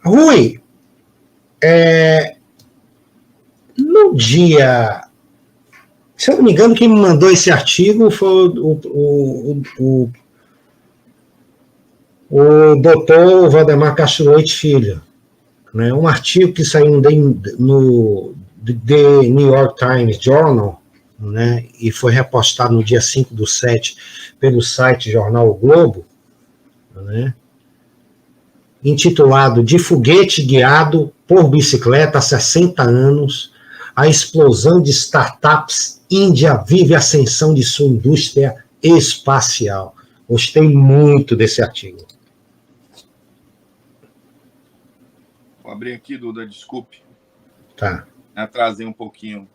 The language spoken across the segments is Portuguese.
Rui, no dia... Se eu não me engano, quem me mandou esse artigo foi o doutor Valdemar Castro Leite Filho. Né? Um artigo que saiu no The New York Times Journal, né? E foi repostado no dia 5/7 pelo site Jornal o Globo, né? Intitulado De Foguete Guiado por Bicicleta há 60 anos, a explosão de startups, Índia vive a ascensão de sua indústria espacial. Gostei muito desse artigo. Vou abrir aqui, Duda, desculpe. Tá. Atrasei um pouquinho.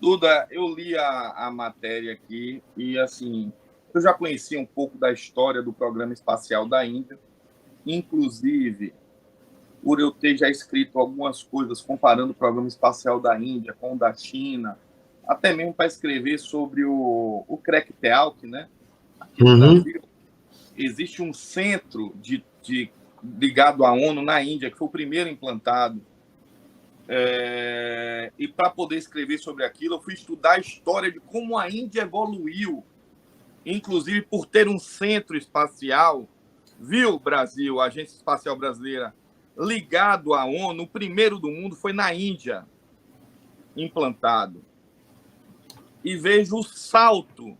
Duda, eu li a matéria aqui e, assim, eu já conhecia um pouco da história do programa espacial da Índia, inclusive por eu ter já escrito algumas coisas comparando o programa espacial da Índia com o da China, até mesmo para escrever sobre o Cracktalk, né? Aqui no Brasil, existe um centro ligado à ONU na Índia, que foi o primeiro implantado. E para poder escrever sobre aquilo, eu fui estudar a história de como a Índia evoluiu, inclusive por ter um centro espacial, viu, Brasil, a Agência Espacial Brasileira, ligado à ONU, o primeiro do mundo foi na Índia, implantado. E vejo o salto,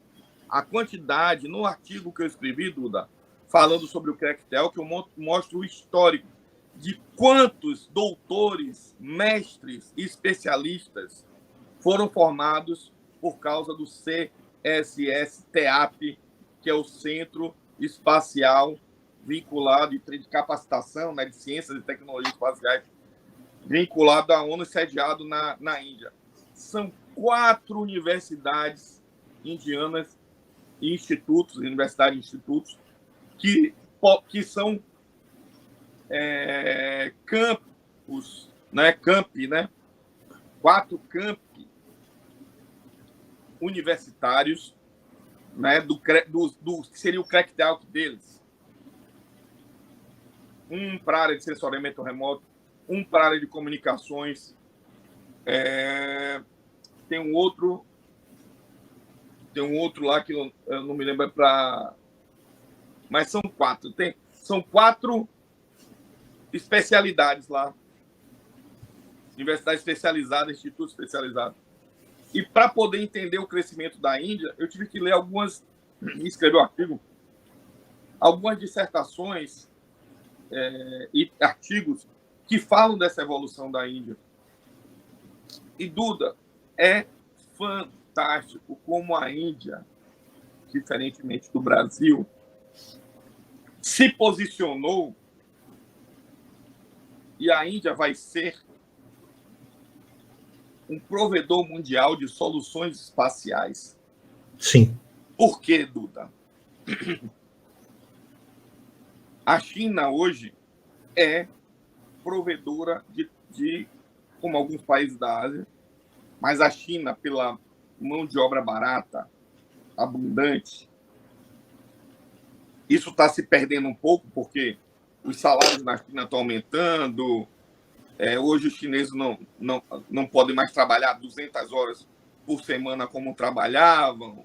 a quantidade, no artigo que eu escrevi, Duda, falando sobre o Cracktalk, eu mostro o histórico de quantos doutores, mestres e especialistas foram formados por causa do CSS-TEAP, que é o Centro Espacial vinculado de capacitação, né, de ciências e tecnologias espaciais, vinculado à ONU e sediado na Índia. São 4 universidades indianas e institutos, universidades e institutos, que são campos, né, 4 campi universitários, né, do que seria o Cracktalk deles. Um para a área de sensoriamento remoto, um para a área de comunicações, tem um outro lá que eu não me lembro mas são 4. São 4 especialidades lá. Universidade especializada, instituto especializado. E para poder entender o crescimento da Índia, eu tive que ler escrever um artigo, algumas dissertações e artigos que falam dessa evolução da Índia. E, Duda, é fantástico como a Índia, diferentemente do Brasil, se posicionou, e a Índia vai ser um provedor mundial de soluções espaciais. Sim. Por quê, Duda? A China hoje é provedora como alguns países da Ásia, mas a China, pela mão de obra barata, abundante, isso está se perdendo um pouco, porque os salários na China estão aumentando. Hoje os chineses não podem mais trabalhar 200 horas por semana como trabalhavam.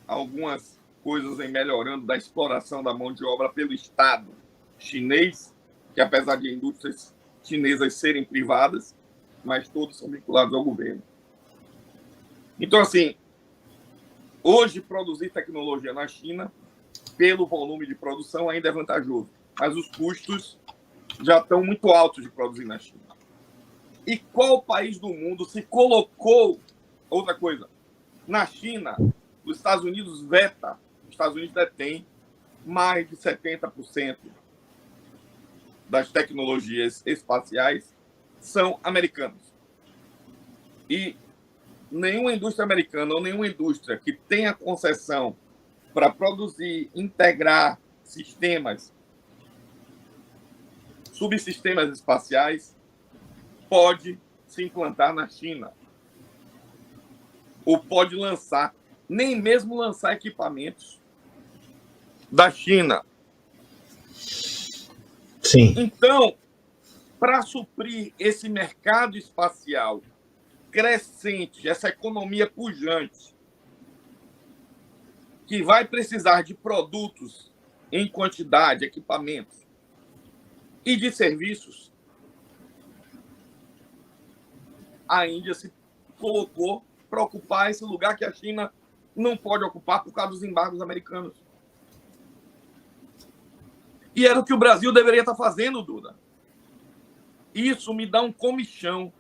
Algumas coisas vêm melhorando da exploração da mão de obra pelo Estado chinês, que apesar de indústrias chinesas serem privadas, mas todos são vinculados ao governo. Então, assim, hoje produzir tecnologia na China, pelo volume de produção, ainda é vantajoso, mas os custos já estão muito altos de produzir na China. E qual país do mundo se colocou... Outra coisa, na China, os Estados Unidos veta, os Estados Unidos detêm mais de 70% das tecnologias espaciais são americanas. E nenhuma indústria americana ou nenhuma indústria que tenha concessão para produzir, integrar sistemas, subsistemas espaciais, pode se implantar na China. Ou pode lançar, nem mesmo lançar equipamentos da China. Sim. Então, para suprir esse mercado espacial crescente, essa economia pujante, que vai precisar de produtos em quantidade, equipamentos e de serviços, a Índia se colocou para ocupar esse lugar que a China não pode ocupar por causa dos embargos americanos. E era o que o Brasil deveria estar fazendo, Duda. Isso me dá um comichão.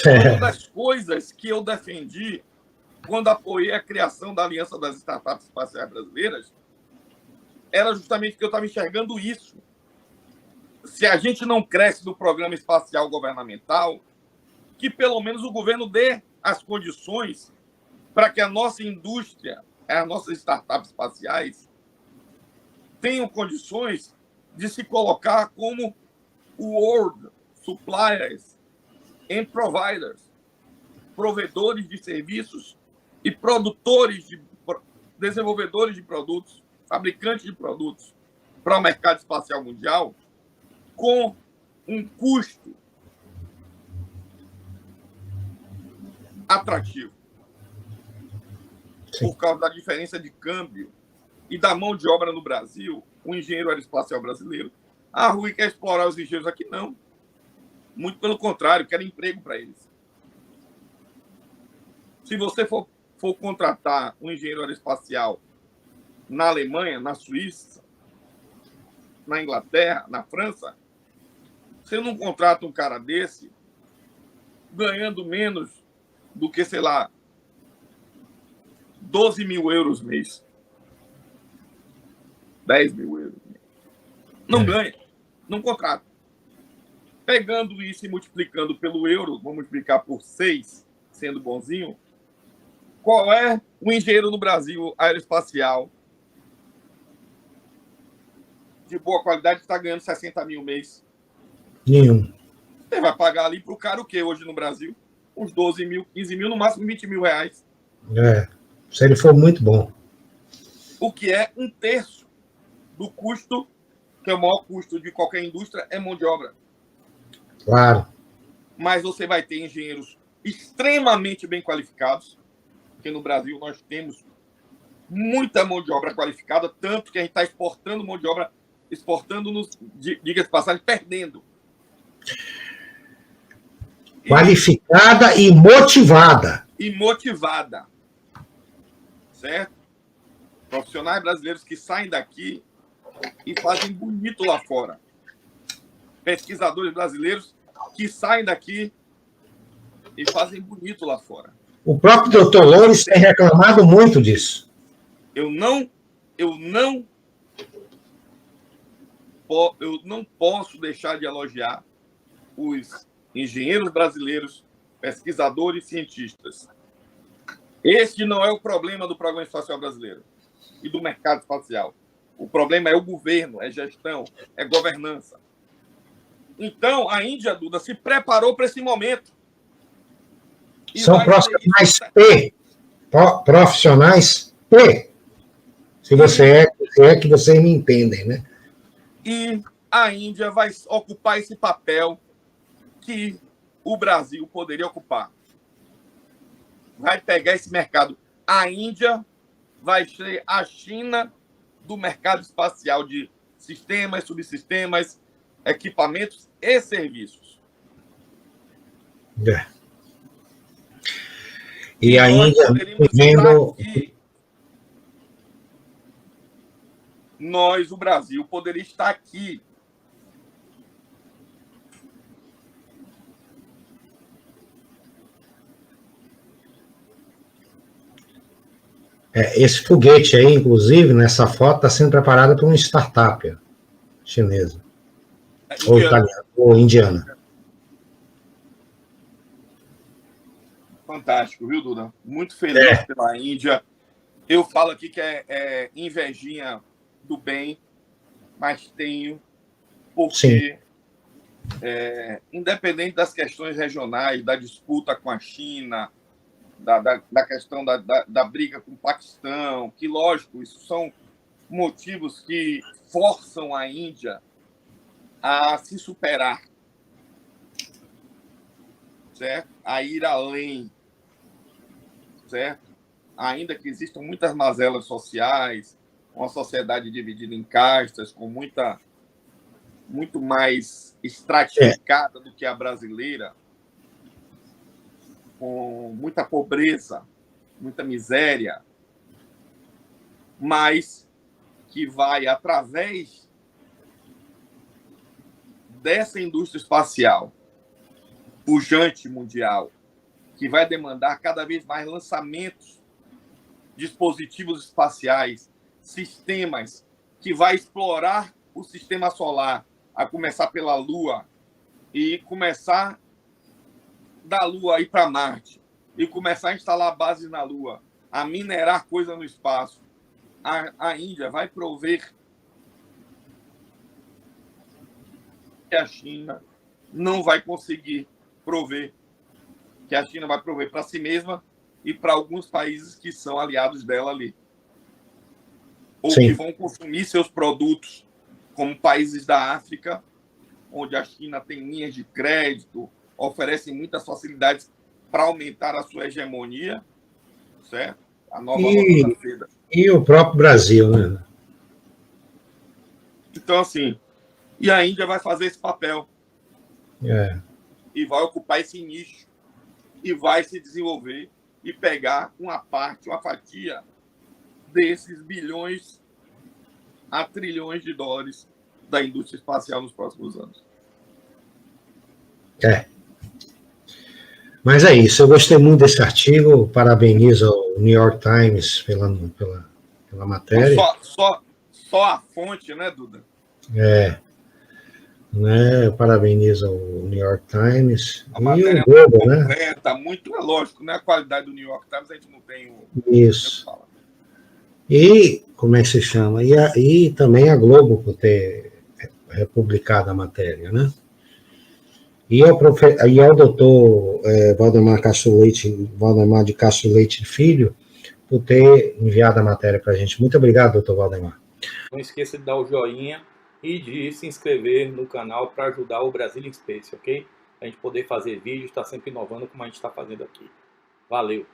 Uma das coisas que eu defendi quando apoiei a criação da Aliança das Startups Espaciais Brasileiras era justamente que eu estava enxergando isso. Se a gente não cresce do programa espacial governamental, que pelo menos o governo dê as condições para que a nossa indústria, as nossas startups espaciais, tenham condições de se colocar como world suppliers and providers, provedores de serviços e desenvolvedores de produtos, fabricantes de produtos para o mercado espacial mundial, com um custo atrativo. Sim. Por causa da diferença de câmbio e da mão de obra no Brasil, o engenheiro aeroespacial brasileiro, Rui quer explorar os engenheiros aqui, não. Muito pelo contrário, quer emprego para eles. Se você for contratar um engenheiro aeroespacial na Alemanha, na Suíça, na Inglaterra, na França, você não contrata um cara desse ganhando menos do que, sei lá, 12 mil euros mês. 10 mil euros mês. Não ganha. Não contrata. Pegando isso e multiplicando pelo euro, vamos multiplicar por 6, sendo bonzinho, qual é o engenheiro no Brasil aeroespacial de boa qualidade que está ganhando 60 mil mês? Nenhum. Você vai pagar ali para o cara o quê hoje no Brasil? Uns 12 mil, 15 mil, no máximo 20 mil reais. Se ele for muito bom. O que é 1/3 do custo, que é o maior custo de qualquer indústria, é mão de obra. Claro. Mas você vai ter engenheiros extremamente bem qualificados, porque no Brasil nós temos muita mão de obra qualificada, tanto que a gente está exportando mão de obra, diga-se de passagem, perdendo. Qualificada e motivada. Certo? Profissionais brasileiros que saem daqui e fazem bonito lá fora. Pesquisadores brasileiros que saem daqui e fazem bonito lá fora. O próprio doutor Loures tem reclamado muito disso. Eu não posso deixar de elogiar os engenheiros brasileiros, pesquisadores e cientistas. Este não é o problema do programa espacial brasileiro e do mercado espacial. O problema é o governo, é gestão, é governança. Então, a Índia, Duda, se preparou para esse momento. São profissionais P. Profissionais P. Se você é que vocês me entendem, né? E a Índia vai ocupar esse papel que o Brasil poderia ocupar. Vai pegar esse mercado. A Índia vai ser a China do mercado espacial de sistemas, subsistemas, equipamentos e serviços. E a Índia vendo... Nós, o Brasil, poderia estar aqui. Esse foguete aí, inclusive, nessa foto, está sendo preparado por uma startup chinesa. Ou italiana, ou indiana. Fantástico, viu, Duda? Muito feliz pela Índia. Eu falo aqui que é invejinha do bem, mas tenho, porque independente das questões regionais, da disputa com a China, da questão da briga com o Paquistão, que, lógico, isso são motivos que forçam a Índia a se superar, certo? A ir além, certo? Ainda que existam muitas mazelas sociais, uma sociedade dividida em castas, com muito mais estratificada do que a brasileira, com muita pobreza, muita miséria, mas que vai, através dessa indústria espacial pujante mundial, que vai demandar cada vez mais lançamentos, dispositivos espaciais, sistemas, que vai explorar o sistema solar, a começar pela Lua, e começar da Lua a ir para Marte, e começar a instalar bases na Lua, a minerar coisa no espaço. A Índia vai prover que a China não vai conseguir prover, que a China vai prover para si mesma e para alguns países que são aliados dela ali. Ou Sim. que vão consumir seus produtos, como países da África, onde a China tem linhas de crédito, oferecem muitas facilidades para aumentar a sua hegemonia, certo? A nova roda da seda. E o próprio Brasil, né? Então, assim, e a Índia vai fazer esse papel. E vai ocupar esse nicho. E vai se desenvolver e pegar uma parte, uma fatia desses bilhões a trilhões de dólares da indústria espacial nos próximos anos. Mas é isso, eu gostei muito desse artigo, parabenizo ao New York Times pela matéria. Só a fonte, né, Duda? Né, parabenizo ao New York Times A e matéria o Globo, né? Completa, muito, é lógico, né? A qualidade do New York Times a gente não tem Isso. E, como é que se chama? E também a Globo por ter republicado a matéria, né? E ao doutor Valdemar de Castro Leite Filho, por ter enviado a matéria para a gente. Muito obrigado, doutor Valdemar. Não esqueça de dar o joinha e de se inscrever no canal para ajudar o Brazilian Space, ok? A gente poder fazer vídeos, está sempre inovando como a gente está fazendo aqui. Valeu!